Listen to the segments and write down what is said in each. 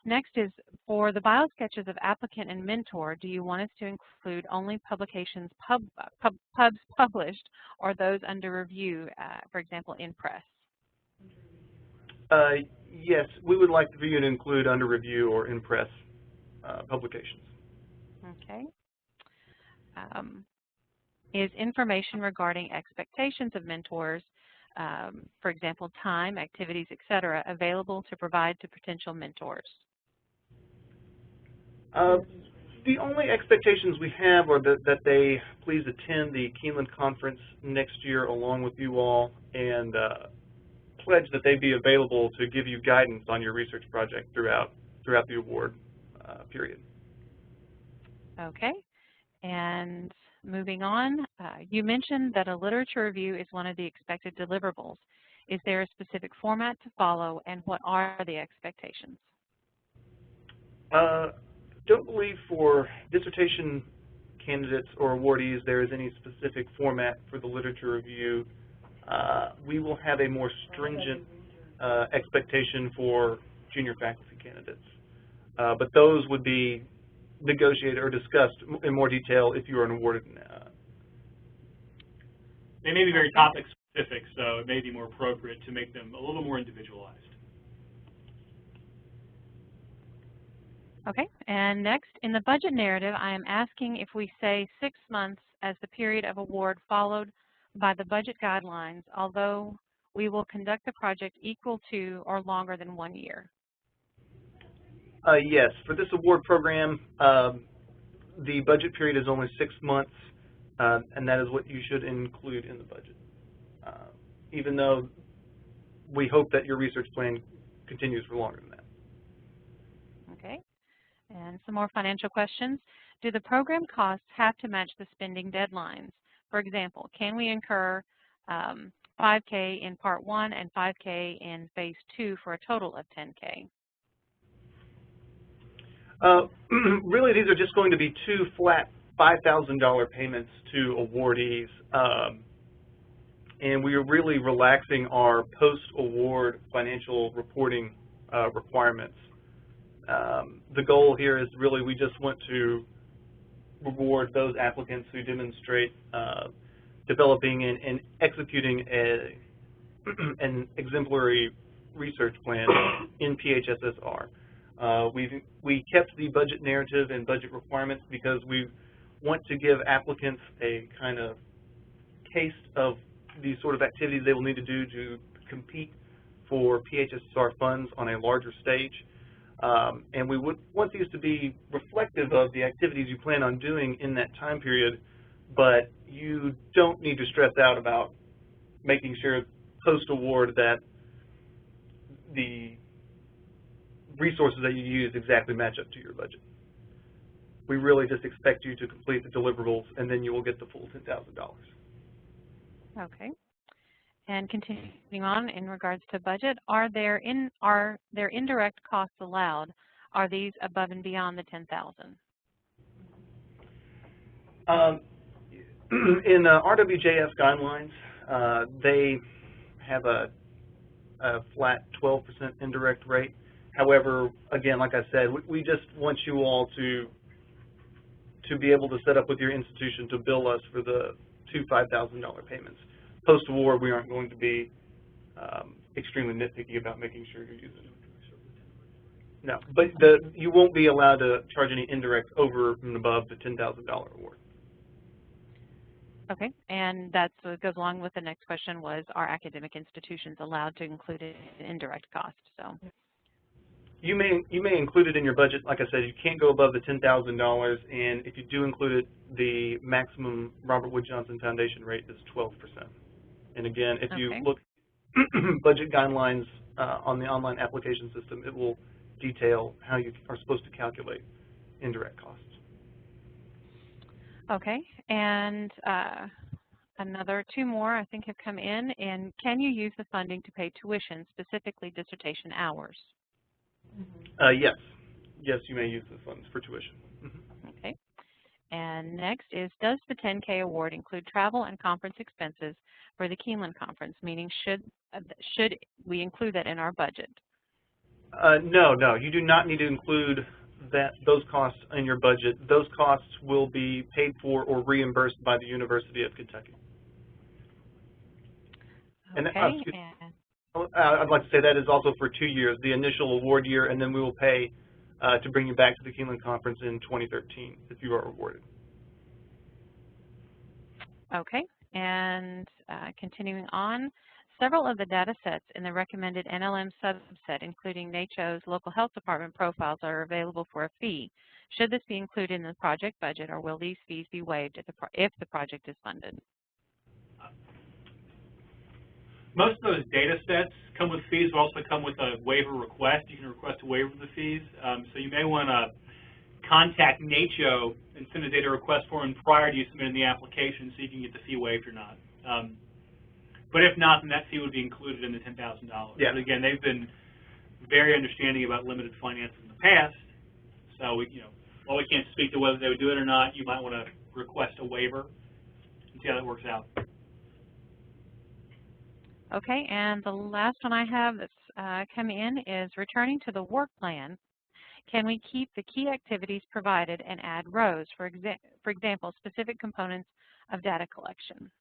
Next is, for the bio sketches of applicant and mentor, do you want us to include only publications pubs published or those under review, for example, in press? Yes, we would like for you to include under review or in press publications. Okay. Is information regarding expectations of mentors, for example, time, activities, etc., available to provide to potential mentors? The only expectations we have are that they please attend the Keeneland Conference next year along with you all, and pledge that they be available to give you guidance on your research project throughout the award period. Okay. And moving on, you mentioned that a literature review is one of the expected deliverables. Is there a specific format to follow, and what are the expectations? Don't believe for dissertation candidates or awardees there is any specific format for the literature review. We will have a more stringent expectation for junior faculty candidates, but those would be negotiated or discussed in more detail if you are an awarded. They may be very topic specific, so it may be more appropriate to make them a little more individualized. Okay, and next, in the budget narrative, I am asking if we say 6 months as the period of award followed by the budget guidelines, although we will conduct the project equal to or longer than 1 year. Yes, for this award program, the budget period is only 6 months, and that is what you should include in the budget, even though we hope that your research plan continues for longer than that. Okay, and some more financial questions. Do the program costs have to match the spending deadlines? For example, can we incur $5K in Part 1 and $5K in Phase 2 for a total of $10K? Really, these are just going to be 2 flat $5,000 payments to awardees, and we are really relaxing our post-award financial reporting requirements. The goal here is really we just want to reward those applicants who demonstrate developing and executing an exemplary research plan in PHSSR. We kept the budget narrative and budget requirements because we want to give applicants a kind of taste of the sort of activities they will need to do to compete for PHSSR funds on a larger stage. And we would want these to be reflective of the activities you plan on doing in that time period, but you don't need to stress out about making sure post-award that the resources that you use exactly match up to your budget. We really just expect you to complete the deliverables, and then you will get the full $10,000. Okay. And continuing on in regards to budget, are there indirect costs allowed? Are these above and beyond the $10,000? In RWJS guidelines, they have a flat 12% indirect rate. However, again, like I said, we just want you all to be able to set up with your institution to bill us for the 2 $5,000 payments. Post-award, we aren't going to be extremely nitpicky about making sure you're using it. No, but you won't be allowed to charge any indirect over and above the $10,000 award. Okay, and that's what goes along with the next question was, are academic institutions allowed to include it in indirect cost? So you may include it in your budget. Like I said, you can't go above the $10,000, and if you do include it, the maximum Robert Wood Johnson Foundation rate is 12%. And again, if you look budget guidelines on the online application system, it will detail how you are supposed to calculate indirect costs. Okay, and another 2 more I think have come in. And can you use the funding to pay tuition, specifically dissertation hours? Yes. Yes, you may use the funds for tuition. Okay. And next is, does the 10K award include travel and conference expenses for the Keeneland Conference? Meaning, should we include that in our budget? No, you do not need to include those costs in your budget. Those costs will be paid for or reimbursed by the University of Kentucky. And Okay. I'd like to say that is also for 2 years, the initial award year, and then we will pay to bring you back to the Keeneland Conference in 2013 if you are awarded. Okay, and continuing on, several of the data sets in the recommended NLM subset, including NACCHO's local health department profiles, are available for a fee. Should this be included in the project budget, or will these fees be waived if the project is funded? Most of those data sets come with fees, but also come with a waiver request. You can request a waiver of the fees. So you may want to contact NACCHO and send a data request form prior to you submitting the application so you can get the fee waived or not. But if not, then that fee would be included in the $10,000. Yeah. But again, they've been very understanding about limited finances in the past. So while we can't speak to whether they would do it or not, you might want to request a waiver and see how that works out. Okay, and the last one I have that's come in is returning to the work plan. Can we keep the key activities provided and add rows, for example, specific components of data collection?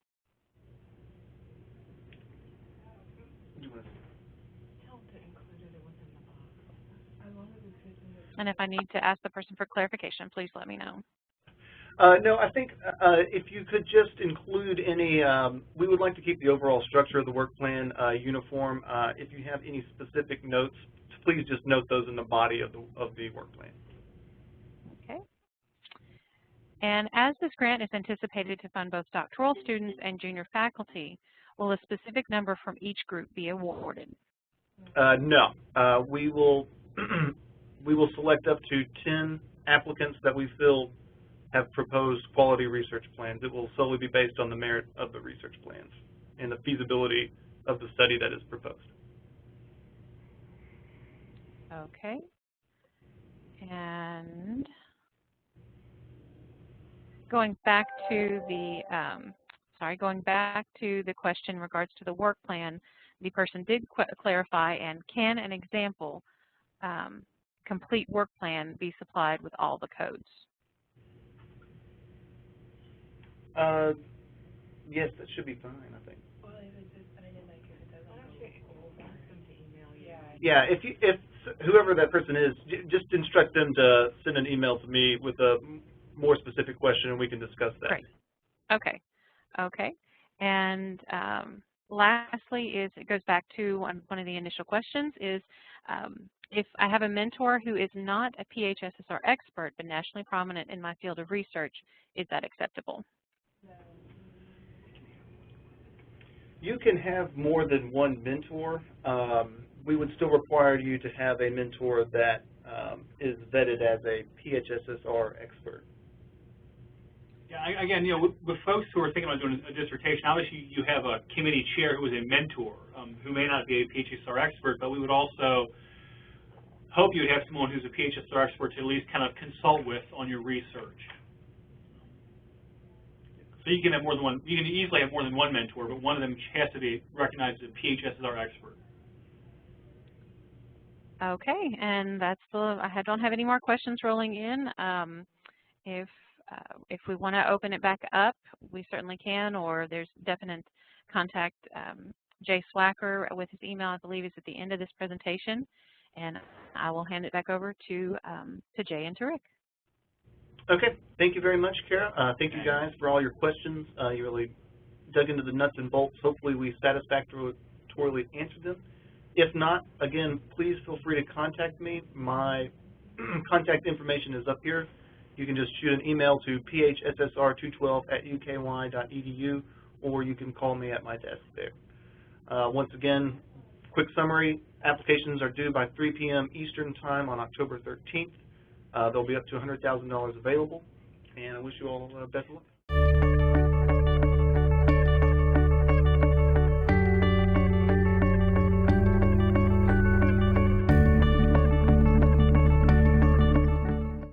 And if I need to ask the person for clarification, please let me know. No, I think if you could just include any, we would like to keep the overall structure of the work plan uniform. If you have any specific notes, please just note those in the body of the work plan. Okay. And as this grant is anticipated to fund both doctoral students and junior faculty, will a specific number from each group be awarded? No. We will we will select up to 10 applicants that we feel have proposed quality research plans. It will solely be based on the merit of the research plans and the feasibility of the study that is proposed. Okay. And going back to the question in regards to the work plan, the person did clarify, and can an example complete work plan be supplied with all the codes? Yes, that should be fine, I think. Well, if it just, I didn't like if it doesn't go, ask them to email you. Yeah, if whoever that person is, just instruct them to send an email to me with a more specific question, and we can discuss that. Great. Okay. Okay. And lastly, it goes back to one of the initial questions is, if I have a mentor who is not a PHSSR expert but nationally prominent in my field of research, is that acceptable? You can have more than one mentor. We would still require you to have a mentor that is vetted as a PHSSR expert. Yeah, again, with folks who are thinking about doing a dissertation, obviously you have a committee chair who is a mentor, who may not be a PHSSR expert, but we would also hope you would have someone who's a PHSSR expert to at least kind of consult with on your research. So you can have more than one. You can easily have more than one mentor, but one of them has to be recognized as a PHSSR expert. Okay, and that's I don't have any more questions rolling in. If we want to open it back up, we certainly can, or there's definite contact. Jay Swacker with his email, I believe, is at the end of this presentation, and I will hand it back over to Jay and to Rick. Okay, thank you very much, Kara. Thank you guys for all your questions. You really dug into the nuts and bolts. Hopefully we satisfactorily answered them. If not, again, please feel free to contact me. My contact information is up here. You can just shoot an email to phssr212@uky.edu, or you can call me at my desk there. Once again, quick summary, applications are due by 3 p.m. Eastern Time on October 13th. There'll be up to $100,000 available, and I wish you all best of luck.